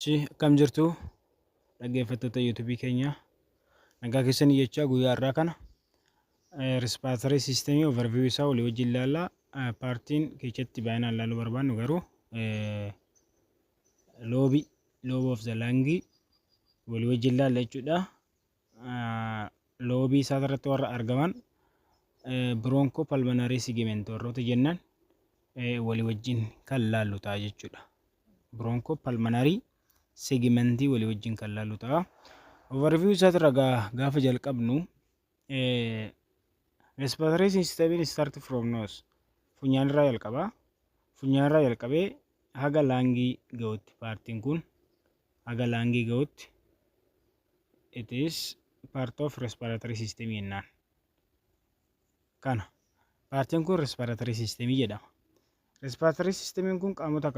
Akkam jirtu dhaggeeffattoota YouTube keenya. Nagaa keessanii jechaa guyyaa irraa kana respiratory system overview isaa walii wajjin ilaallaa. Paartiin keessatti baay'inaan ilaaluu barbaannu garuu lobe of the lung walii wajjin ilaalla jechuudha. Lobe isaa irratti warra argaman bronchopulmonary segment warroota jennaan walii wajjin kan ilaallu ta'a jechuudha. Bronchopulmonary segment walii wajjin kan ilaallu ta'a. Overview isaa irra gaafa jalqabnu respiratory system start from nose. Funyaan irraa jalqaba. Funyaan irraa jalqabee haga laangii ga'utti paartiin kun haga laangii ga'utti it is part of respiratory system jennaan. Kana paartiin kun respiratory system jedhama. Respiratory system kun qaamota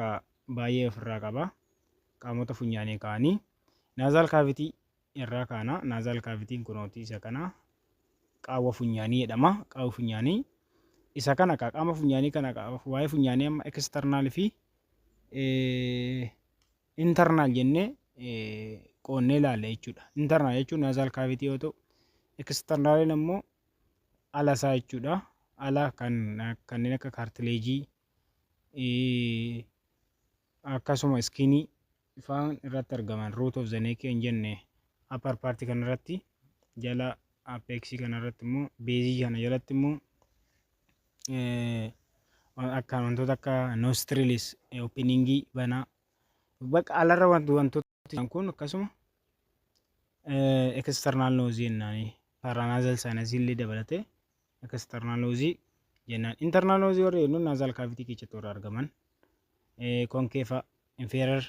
baay'ee ofirraa qaba. Qaamota funyaanii ka'anii nasal cavity irraa kaana. Nasal cavity kunooti isa kana qaawwa funyaanii jedhama. Qaawwa funyaanii isa kana qaama funyaanii kana waa'ee funyaanii amma external fi internal jennee qoonnee ilaalla jechuudha. Internal jechuun nasal cavity yoo ta'u, external immoo ala isaa jechuudha. Ala kanneen akka cartilage akkasuma skinii ifaan irratti argaman root of the neck hin jenne upper part kan irratti jala apex kan irratti immoo base kana jalatti immoo akka wantoota akka nostrils opening bana bakka alarra wantoota kun akkasuma external nose jennaan. Paranasal sinus illee dabalate external nose jennaan. Internal nose warra jennuun nasal cavity keessatti warra argaman concave inferior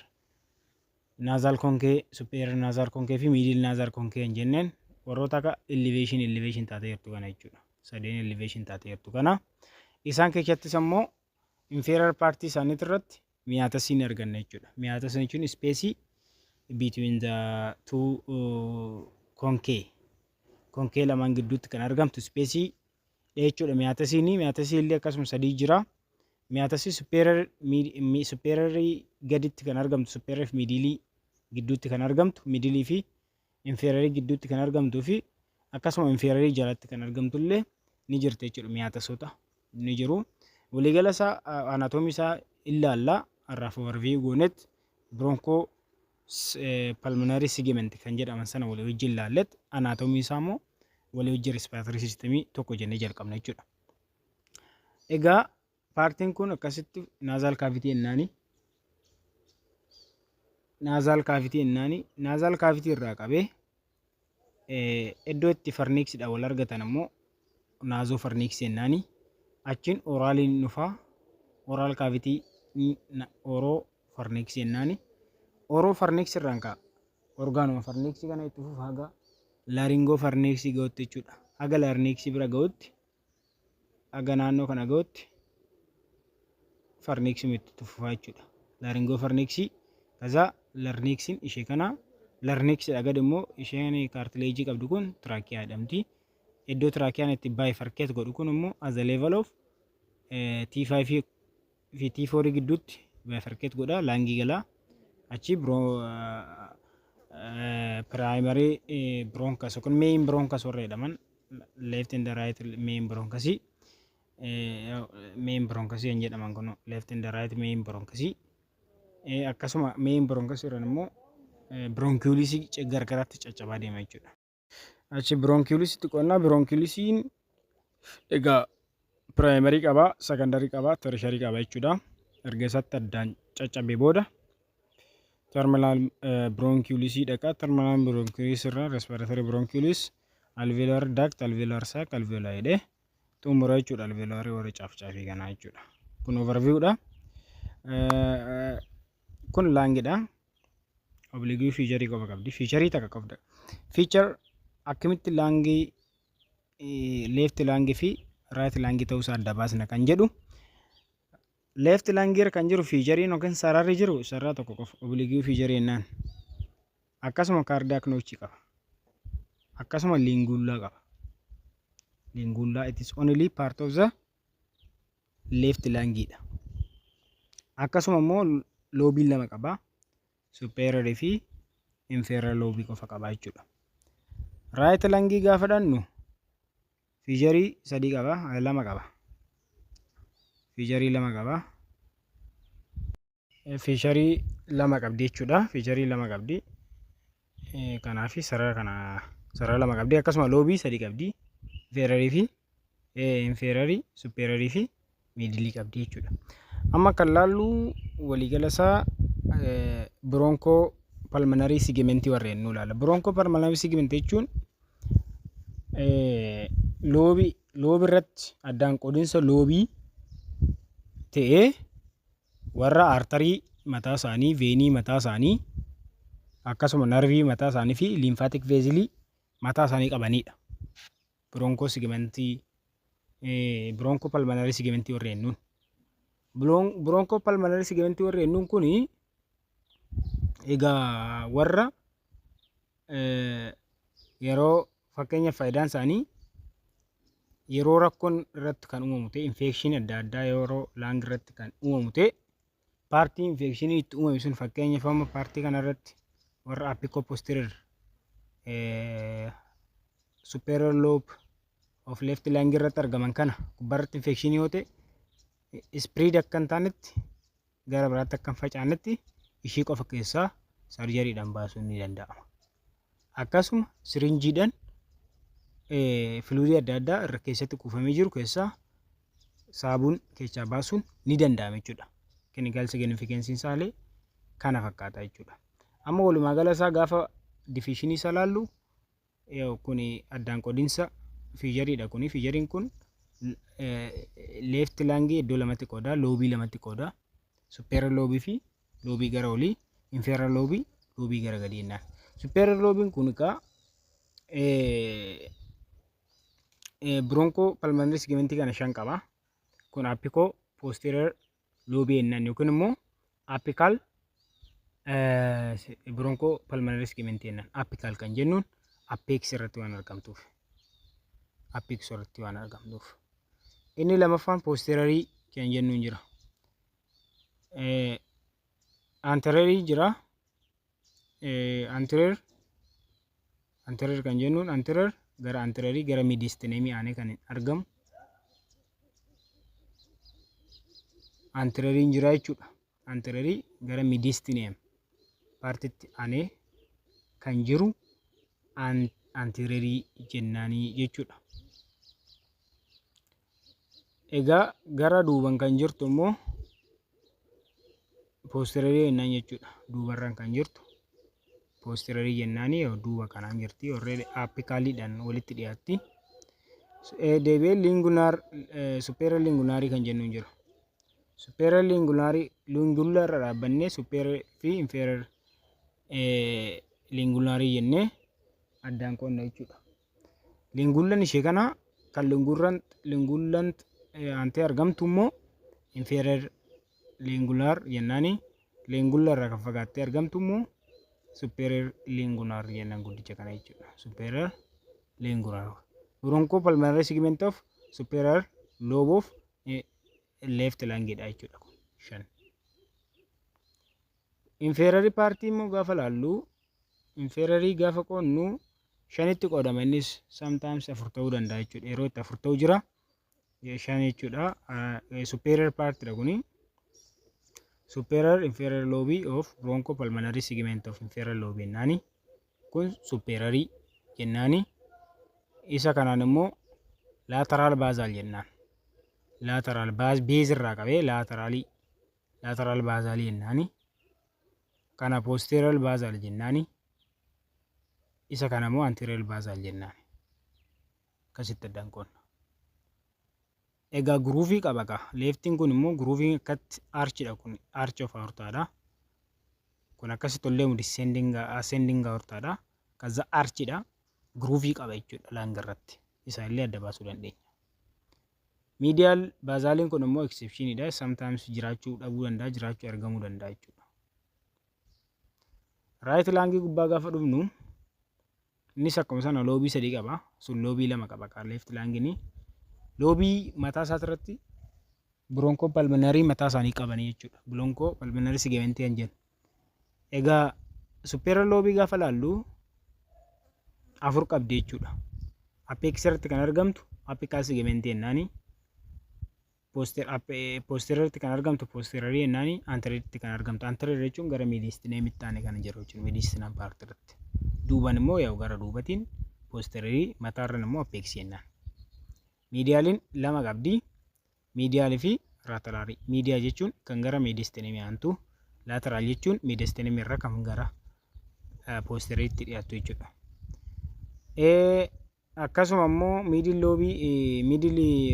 nasal concave superior nasal concave fi middle nasal concave hin jenneen warroota akka elevation taatee jirtu kana jechuudha. Sadeen elevation taatee jirtu kana isaan keessattis immoo inferior part isaaniitti irratti miyaatasiin arganna jechuudha. Miyaatasiin jechuun space between the two concave lamaan gidduutti kan argamtu space jechuudha. Miyaatasiin illee akkasuma sadii jira. Miyaatasi superior gaditti kan argamtu superior fi middle gidduutti kan argamtu middle fi inferior gidduutti kan argamtuu fi akkasuma inferior jalatti kan argamtu illee ni jirti jechuudha. Miyaatasoota ni jiru. Waliigala isaa anatoomii isaa ilaalla. Arraaf overview goonet broncho pulmonary segment kan jedhaman sana walii wajjin ilaallet anatoomii isaa immoo walii wajjin respiratory system tokko jennee jalqabna jechuudha. Egaa paartiin kun akkasitti nasal cavity jennaani. Nasal cavity irraa qabee iddoo itti farniiksiidhaan wal argatan immoo naasopharynx jennaani. Achiin oraaliin dhufaa. Oral cavity oropharynx jennaani. Oropharynx irraan ka'a orgaanuma pharynx kana itti fufa haga laryngopharynx ga'utti jechuudha. Haga larynx bira ga'utti haga naannoo kana ga'utti pharynx itti fufa jechuudha. Laryngopharynx kaza larynxin ishee kana larynx gad immoo isheen cartilage qabdu kun trachea jedhamti. Iddoo tracheaan itti bifurcate godhu kun immoo as a level of T5 fi T4 gidduutti bifurcate godha. Laangii gala achi primary bronchus kun main bronchus warra jedhaman left and right main bronchus hin jedhaman kun left and right main bronchus akkasuma main bronchus irraan immoo bronchiolis gargaraatti caccabaa deema jechuudha. Achi bronchiolis xiqqoonnaa bronchiolisiin egaa primary qaba, secondary qaba, tertiary qaba jechuudha. Erga isaatti addaan caccabee booda terminal bronchiolis dhaqa. Terminal bronchiolis irraa respiratory bronchiolis alveolar duct alveolar sac alveolar jedhee xumura jechuudha. Alveolar warra caafcaafii kanaa jechuudha. Kun overview dha. Kun laangidha. Oblique feature qaba qabdi. Feature takka qabda. Feature akkamitti laangii left laangii fi right laangii ta'uu isaa adda baasna kan jedhu. Left laangii irra kan jiru feature yookiin sararri jiru sarara tokko qofa oblique feature jennaan. Akkasuma cardiac notch qaba. Akkasuma lingula qaba. Lingula it is only part of the left laangii dha. Akkasuma immoo loobii lama qaba. superior fi inferior lobe qofa qaba jechuudha. Right langii gaafa dhannu fiicharii sadii qaba, lama qaba. Fiicharii lama qaba. Fiicharii lama qabdi jechuudha. Fiicharii lama qabdi. Kanaaf sarara lama qabdi. Akkasuma loobii sadii qabdi. Inferior fi inferior, superior fi middle qabdi jechuudha. Amma kan laallu waliigala isaa broncho pulmonary segment warreen nu ilaalla. Broncho pulmonary segment jechuun loobii irratti addaan qoodinsa loobii ta'ee warra artarii mataa isaanii, veenii mataa isaanii, akkasuma narvii mataa isaanii fi lymphatic vessel mataa isaanii qabanidha. Broncho pulmonary segment warreen nuun. Broncho pulmonary segment warreen nuun kuni egaa warra yeroo fakkeenya faayidaan isaanii yeroo rakkoon irratti kan uumamu ta'e infekshinii adda addaa yeroo laang irratti kan uumamu ta'e paartii infekshinii itti uumame sun fakkeenyaaf amma paartii kana irratti warra apical posterior superior lobe of left lung irratti argaman kana gubbaarratti infekshinii yoo ta'e spread akka hin taanetti gara biraatti akka hin facaanetti ishii qofa keessaa sarjariidhaan baasuun ni danda'ama. Akkasuma sirinjiidhaan fluidii adda addaa irra keessatti kuufamee jiru keessaa saabuun keessaa baasuun ni danda'ama jechuudha. Clinical significance isaallee kana fakkaata jechuudha. Amma walumaa gala isaa gaafa division isaa laallu kun addaan qoodinsa fiijariidha. Kuni fiijariin kun left lung iddoo lamatti qooda, loobii lamatti qooda. Superior lobii fi loobii gara olii, inferior lobii, loobii gara gadii jennaan. Superior lobiin kun egaa broncho pulmonary segment kana shan qaba. Kun apical posterior lobii jennaan yookiin immoo apical broncho pulmonary segment jennaan. Apical kan jennuun apex irratti waan argamtuuf. Apex irratti waan argamtuuf. Inni lamaffaan posterior kan jennuun jira. Anterior jira. Anterior kan jennuun anterior gara anterior gara mediastinum aanee kan argamu anterior jira jechuudha. Anterior gara mediastinum paartitti aanee kan jiru anterior jennaanii jechuudha. Egaa gara duuban kan jirtu immoo posterior jennaan jechuudha. Duubarraan kan jirtu posterior jennaanii duuba kanaan jirti. Already apicalidhaan walitti dhiyaatti. Deebi'ee lingular superior lingular kan jennuun jira. Superior lingular irra dhaabbannee superior fi inferior lingular jennee addaan qoonna jechuudha. Lingulan ishee kana kan lingulan aantee argamtu immoo inferior lingular jennaani. Lingular irraa kan fagaattee argamtu immoo superior lingular jennaan guddicha kana jechuudha. Superior lingular. Broncho pulmonary segment of superior lobe of left lung jechuudha. Shan. Inferior party immoo gaafa laallu inferior gaafa qoonnu shanitti qoodama. Innis sometimes afur ta'uu danda'a jechuudha. Yeroo itti afur ta'uu jira. Shan jechuudha. Superior part dha kuni. Superior inferior lobe of broncho pulmonary segment of inferior lobe jennaani. Kun superior jennaani. Isa kanaan immoo lateral basal jennaan. Lateral base irraa qabee lateral basal jennaani. Kana posterior basal jennaani. Isa kana immoo anterior basal jennaani. Akkasitti addaan qoonna. Egaa groovii qaba kaa. Leftiin kun immoo groovii akkatti archidha kun. Arch of aortaadha. Kun akkasitti ollee descending ascending aortaadha. Kaza archidha. Groovii qaba jechuudha laanga irratti. Isa illee adda baasuu dandeenya. Medial basaliin kun immoo exceptionidha. Sometimes jiraachuu dhabuu danda'a, jiraachuu argamuu danda'a jechuudha. Right lung gubbaa gaafa dhufnu innis akkuma sana loobii sadii qaba. Sun loobii lama qaba kaa left lungini. Loobii mataa isaa irratti broncho pulmonary mataa isaanii qabanii jechuudha. Broncho pulmonary segment kan jennu. Egaa superior lobe gaafa laallu afur qabdi jechuudha. Apex irratti kan argamtu apical ligament jennaani. Posterior irratti kan argamtu posterior jennaani. Anterior irratti kan argamtu anterior jechuun gara mediastinemitti taane kan jiru jechuudha. Mediastinal part irratti. Duuban immoo yaa gara duubatiin posterior mataarra immoo apex jennaan. Medialin lama qabdi. Medial fi lateral. Medial jechuun kan gara mediastinemi aantu, lateral jechuun mediastinemi irra kan gara posterior itti dhiyaatu jechuudha. Akkasuma immoo middle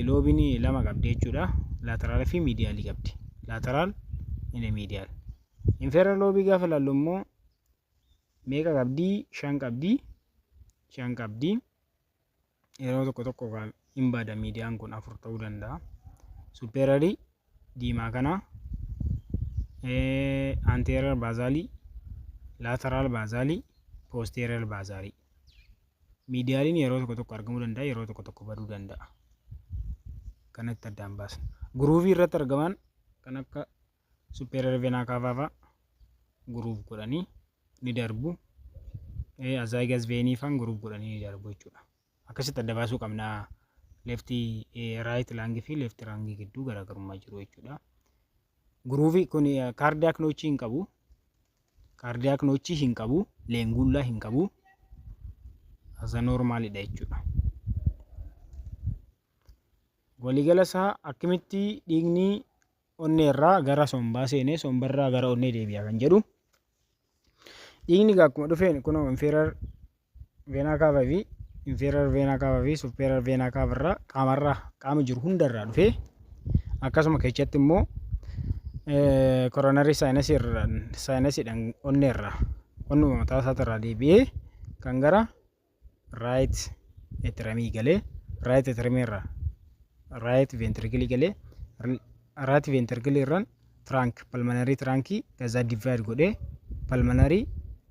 lobe lama qabdi jechuudha. Lateral fi medial qabdi. Lateral inni medial. Inferior lobe gaafa laallu immoo meeqa qabdi? 5 qabdi. 5 qabdi. Yeroo tokko hin baada mediaan kun 4 ta'uu danda'a. Superior diimaa kana, anterior basali, lateral basali, posterior basali. Medialin yeroo tokko argamuu danda'a, yeroo tokko baduu danda'a. Kanatti addaan baasna. Groovii irratti argaman kan akka superior vena cava groove godhanii ni darbu. Azygous vein fan groove godhanii ni darbu jechuudha. Akkasitti adda baasuu qabna. Left right lung fi left lung gidduu garaagarummaa jiru jechuudha. Groovii kun cardiac notch hin qabu. Cardiac notch hin qabu, leengullaa hin qabu. Asa normaalidha jechuudha. Waliigala isaa akkamitti dhiigni onnee irraa gara sombaa seenee sombarraa gara onnee deebi'a kan jedhu. Dhiigni akkuma dhufeen kun inferior vena cava fi inferior vena cava fi superior vena cava irraa qaama jiru hundarraa dhufee akkasuma keessatti immoo coronary sinusidhaan onnee irraa onnuma mataa isaatirraa deebi'ee kan gara right atriumii galee right atriumii irraa right ventricle galee right ventricle irraan trunk pulmonary trunk gaza divide godhee pulmonary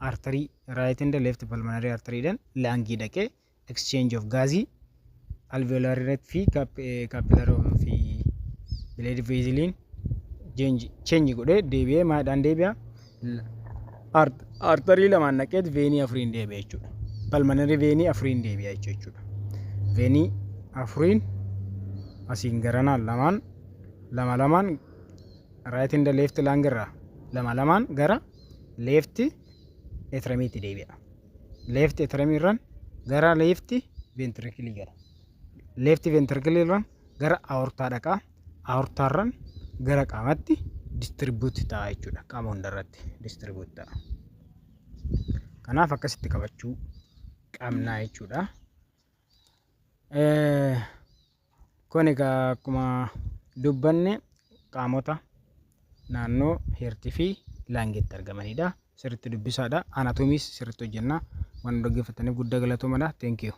artery right and left pulmonary artery dhaan laangii dhaqee exchange of gazi alveolar rate fi capillary fi blood vessel change godhee deebi'ee maadhaan deebi'a artery lamaan naqeet veenii afuriin deebi'a jechuudha. Pulmonary veenii afuriin deebi'a jechuudha. Veenii afuriin asiin garanaan lamaan right and left lung irraa lamaan gara left atriumiitti deebi'a. Left atriumii irraan gara left ventricle gara. Left ventricle irraan gara aortaa dhaqaa. Aortaa irraan gara qaamatti distribute ta'a jechuudha. Qaama hundarratti distribute ta'a. Kanaaf akkasitti qabachuu qabnaa jechuudha. Kun egaa akkuma dubbanne qaamota naannoo heertii fi laangeetti argamanidha. Sirriitti dubbisaadha. Anatomiis sirriitti hojjennaa. Waan dhaggeeffataniif guddaa galatoomaa. Thank you.